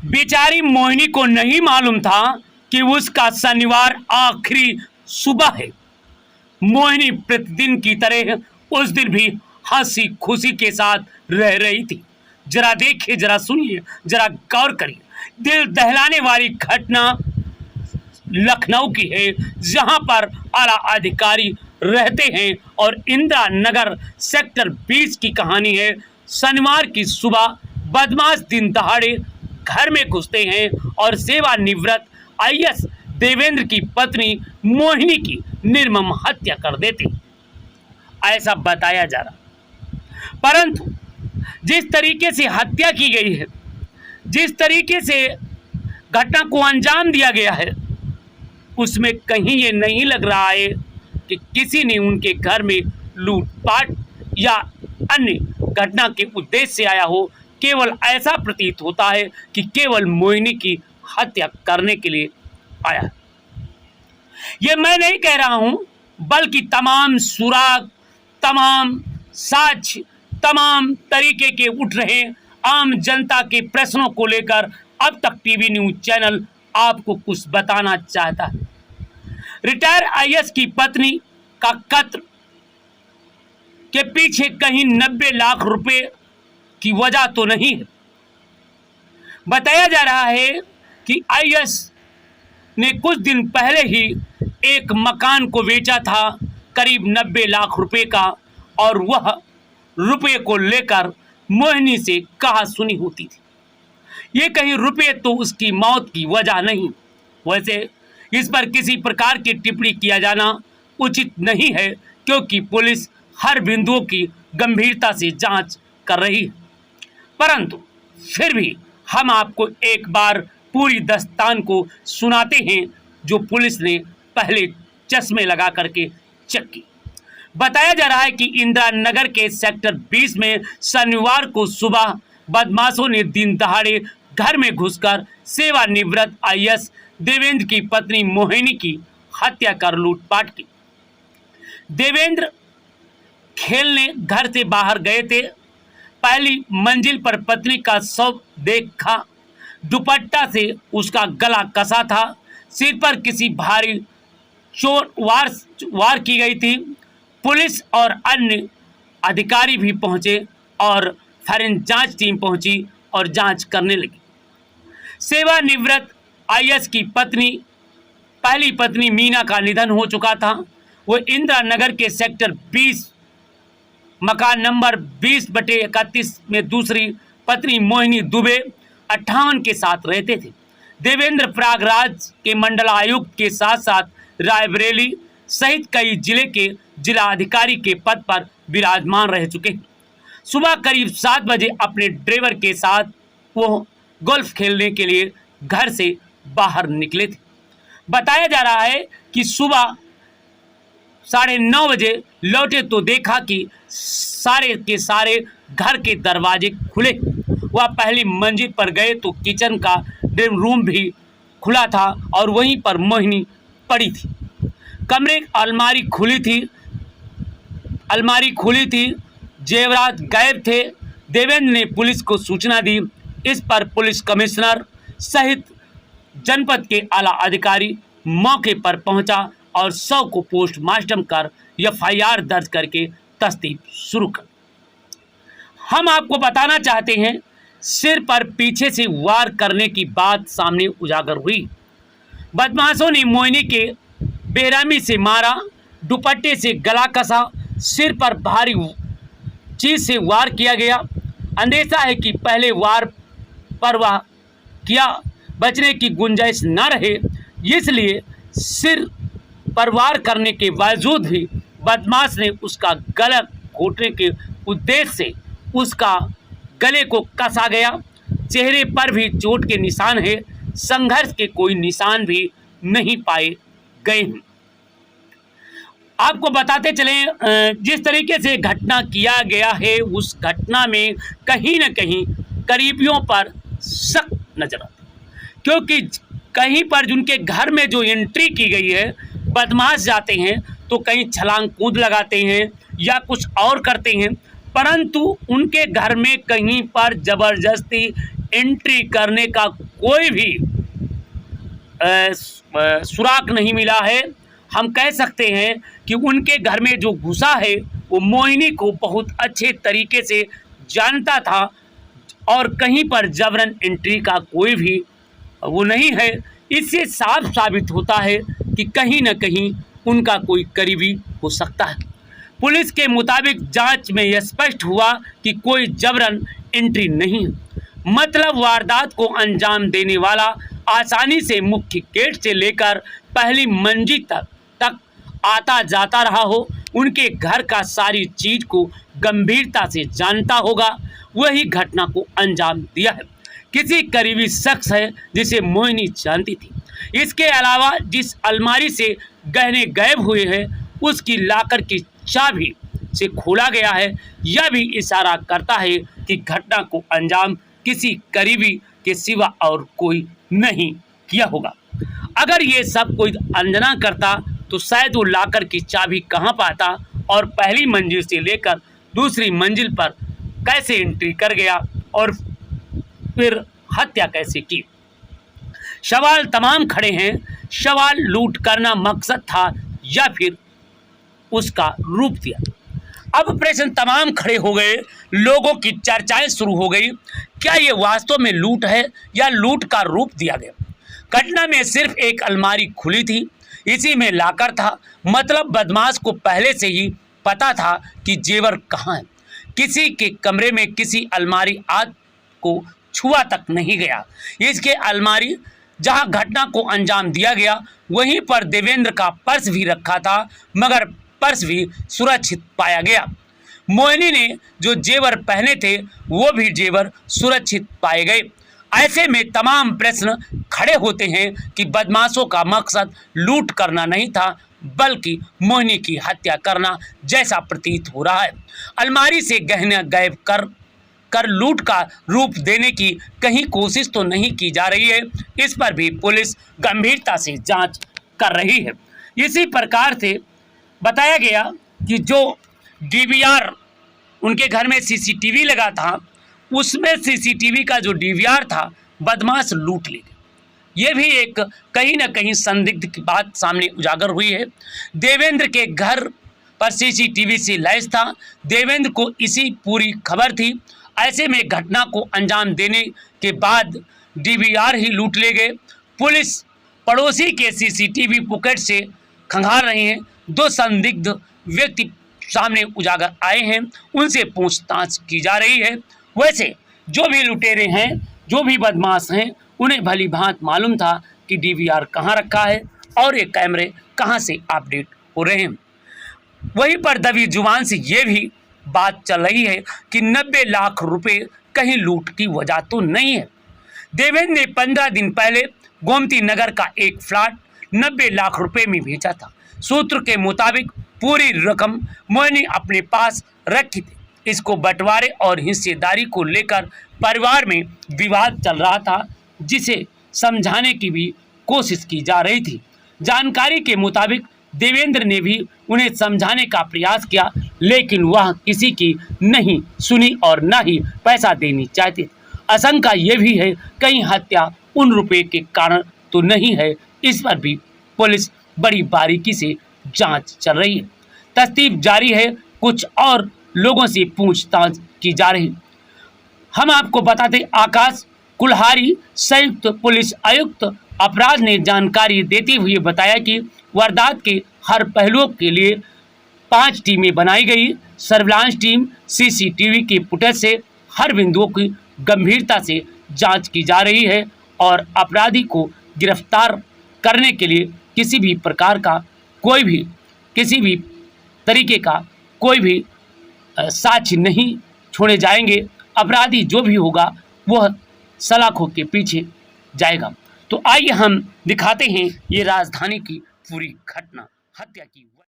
बेचारी मोहिनी को नहीं मालूम था कि उसका शनिवार आखिरी सुबह है। मोहिनी प्रतिदिन की तरह उस दिन भी हंसी खुशी के साथ रह रही थी। जरा देखिए, जरा सुनिए, जरा गौर करिए। दिल दहलाने वाली घटना लखनऊ की है, जहां पर आला अधिकारी रहते हैं और इंदिरा नगर सेक्टर 20 की कहानी है। शनिवार की सुबह बदमाश दिन दहाड़े घर में घुसते हैं और सेवानिवृत्त आईएएस देवेंद्र की पत्नी मोहिनी की निर्मम हत्या कर देते, ऐसा बताया जा रहा। परंतु जिस तरीके से हत्या की गई है, जिस तरीके से घटना को अंजाम दिया गया है, उसमें कहीं ये नहीं लग रहा है कि किसी ने उनके घर में लूटपाट या अन्य घटना के उद्देश्य से आया हो। केवल ऐसा प्रतीत होता है कि केवल मोहिनी की हत्या करने के लिए आया। ये मैं नहीं कह रहा हूं, बल्कि तमाम सुराग, तमाम साक्ष्य, तमाम तरीके के उठ रहे आम जनता के प्रश्नों को लेकर अब तक टीवी न्यूज चैनल आपको कुछ बताना चाहता है। रिटायर आईएएस की पत्नी का कत्ल के पीछे कहीं 90 लाख रुपए की वजह तो नहीं है। बताया जा रहा है कि आईएएस ने कुछ दिन पहले ही एक मकान को बेचा था करीब 90 लाख रुपए का, और वह रुपए को लेकर मोहिनी से कहा सुनी होती थी। ये कहीं रुपए तो उसकी मौत की वजह नहीं। वैसे इस पर किसी प्रकार की टिप्पणी किया जाना उचित नहीं है, क्योंकि पुलिस हर बिंदुओं की गंभीरता से जांच कर रही है। परंतु फिर भी हम आपको एक बार पूरी दास्तान को सुनाते हैं, जो पुलिस ने पहले चश्मे लगा करके चेक की। बताया जा रहा है कि इंदिरा नगर के सेक्टर 20 में शनिवार को सुबह बदमाशों ने दिन दहाड़े घर में घुसकर सेवानिवृत्त आईएएस देवेंद्र की पत्नी मोहिनी की हत्या कर लूटपाट की। देवेंद्र खेलने घर से बाहर गए थे। पहली मंजिल पर पत्नी का शव देखा। दुपट्टा से उसका गला कसा था। सिर पर किसी भारी चोट वार की गई थी। पुलिस और अन्य अधिकारी भी पहुंचे और फॉरेंसिक जांच टीम पहुंची और जांच करने लगी। सेवानिवृत्त आईएएस की पहली पत्नी मीना का निधन हो चुका था। वो इंदिरा नगर के सेक्टर 20 मकान नंबर 20/31 में दूसरी पत्नी मोहिनी दुबे 58 के साथ रहते थे। देवेंद्र प्रयागराज के मंडलायुक्त के साथ साथ रायबरेली सहित कई जिले के जिला अधिकारी के पद पर विराजमान रह चुके हैं। सुबह करीब 7 बजे अपने ड्राइवर के साथ वो गोल्फ खेलने के लिए घर से बाहर निकले थे। बताया जा रहा है कि सुबह 9:30 बजे लौटे तो देखा कि सारे के सारे घर के दरवाजे खुले। वह पहली मंजिल पर गए तो किचन का रूम भी खुला था और वहीं पर मोहिनी पड़ी थी। कमरे अलमारी खुली थी, जेवरात गायब थे। देवेंद्र ने पुलिस को सूचना दी। इस पर पुलिस कमिश्नर सहित जनपद के आला अधिकारी मौके पर पहुंचा और शव को पोस्टमार्टम कर एफआईआर दर्ज करके तफ्तीश शुरू कर। हम आपको बताना चाहते हैं, सिर पर पीछे से वार करने की बात सामने उजागर हुई। बदमाशों ने मोहिनी के बेरहमी से मारा, दुपट्टे से गला कसा, सिर पर भारी चीज से वार किया गया। अंदेशा है कि पहले वार पर वह किया बचने की गुंजाइश न रहे, इसलिए सिर पर वार करने के बावजूद भी बदमाश ने उसका गला घोटने के उद्देश्य से उसका गले को कसा गया। चेहरे पर भी चोट के निशान है। संघर्ष के कोई निशान भी नहीं पाए गए हैं। आपको बताते चलें, जिस तरीके से घटना किया गया है, उस घटना में कहीं न कहीं करीबियों पर शक नजर आता, क्योंकि कहीं पर जिनके घर में जो एंट्री की गई है, बदमाश जाते हैं तो कहीं छलांग कूद लगाते हैं या कुछ और करते हैं, परंतु उनके घर में कहीं पर जबरदस्ती एंट्री करने का कोई भी सुराग नहीं मिला है। हम कह सकते हैं कि उनके घर में जो घुसा है वो मोहिनी को बहुत अच्छे तरीके से जानता था और कहीं पर जबरन एंट्री का कोई भी वो नहीं है। इससे साफ साबित होता है कि कहीं न कहीं उनका कोई करीबी हो सकता है। पुलिस के मुताबिक जांच में यह स्पष्ट हुआ कि कोई जबरन एंट्री नहीं है, मतलब वारदात को अंजाम देने वाला आसानी से मुख्य गेट से लेकर पहली मंजिल तक आता जाता रहा हो, उनके घर का सारी चीज को गंभीरता से जानता होगा, वही घटना को अंजाम दिया है। किसी करीबी शख्स है जिसे मोहिनी जानती थी। इसके अलावा जिस अलमारी से गहने गायब हुए हैं उसकी लाकर की चाबी से खोला गया है, यह भी इशारा करता है कि घटना को अंजाम किसी करीबी के सिवा और कोई नहीं किया होगा। अगर ये सब कोई अनजाना करता तो शायद वो लाकर की चाबी कहाँ पाता और पहली मंजिल से लेकर दूसरी मंजिल पर कैसे एंट्री कर गया और फिर हत्या कैसे की। सवाल तमाम खड़े हैं। सवाल लूट करना मकसद था या फिर उसका रूप दिया। अब प्रश्न तमाम खड़े हो गए, लोगों की चर्चाएं शुरू हो गई। क्या ये वास्तव में लूट है या लूट का रूप दिया गया? घटना में सिर्फ एक अलमारी खुली थी, इसी में लाकर था, मतलब बदमाश को पहले से ही पता था कि जेवर कहाँ है। किसी के कमरे में किसी अलमारी आज को छुआ तक नहीं गया। इसके अलमारी जहां घटना को अंजाम दिया गया वहीं पर देवेंद्र का पर्स भी रखा था, मगर पर्स भी सुरक्षित पाया गया। मोहिनी ने जो जेवर पहने थे वो भी जेवर सुरक्षित पाए गए। ऐसे में तमाम प्रश्न खड़े होते हैं कि बदमाशों का मकसद लूट करना नहीं था बल्कि मोहिनी की हत्या करना जैसा प्रतीत हो रहा है। अलमारी से गहना गायब कर लूट का रूप देने की कहीं कोशिश तो नहीं की जा रही है। इस पर भी पुलिस गंभीरता से जांच कर रही है। इसी प्रकार से बताया गया कि जो डीवीआर उनके घर में सीसीटीवी लगा था उसमें सीसीटीवी का जो डीवीआर था बदमाश लूट ले गए। ये भी एक कहीं ना कहीं संदिग्ध की बात सामने उजागर हुई है। देवेंद्र के घर पर सीसीटीवी से लैस था, देवेंद्र को इसी पूरी खबर थी। ऐसे में घटना को अंजाम देने के बाद डीवीआर ही लूट ले गए। पुलिस पड़ोसी के सीसीटीवी पॉकेट से खंगाल रही है। दो संदिग्ध व्यक्ति सामने उजागर आए हैं, उनसे पूछताछ की जा रही है। वैसे जो भी लुटेरे हैं, जो भी बदमाश हैं, उन्हें भली भांत मालूम था कि डीवीआर कहाँ रखा है और ये कैमरे कहाँ से अपडेट हो रहे हैं। वहीं पर दबी जुबान से ये भी बात चल रही है कि 90 लाख रुपए कहीं लूट की वजह तो नहीं है। देवेंद्र ने 15 दिन पहले गोमती नगर का एक फ्लैट 90 लाख रुपए में बेचा था। सूत्र के मुताबिक पूरी रकम मोहिनी अपने पास रखी थी। इसको बंटवारे और हिस्सेदारी को लेकर परिवार में विवाद चल रहा था, जिसे समझाने की भी कोशिश की जा रही थी। जानकारी के मुताबिक देवेंद्र ने भी उन्हें समझाने का प्रयास किया, लेकिन वह किसी की नहीं सुनी और न ही पैसा देनी चाहते। आशंका ये भी है कहीं हत्या उन रुपए के कारण तो नहीं है। इस पर भी पुलिस बड़ी बारीकी से जांच चल रही है। तफ्तीश जारी है, कुछ और लोगों से पूछताछ की जा रही। हम आपको बताते, आकाश कुल्हारी संयुक्त पुलिस आयुक्त अपराध ने जानकारी देते हुए बताया कि वारदात के हर पहलुओं के लिए 5 टीमें बनाई गई। सर्विलांस टीम सीसीटीवी के फुटेज से हर बिंदुओं की गंभीरता से जांच की जा रही है और अपराधी को गिरफ्तार करने के लिए किसी भी प्रकार का किसी भी तरीके का कोई भी साक्ष्य नहीं छोड़े जाएंगे। अपराधी जो भी होगा वह सलाखों के पीछे जाएगा। तो आइए हम दिखाते हैं ये राजधानी की पूरी घटना, हत्या की।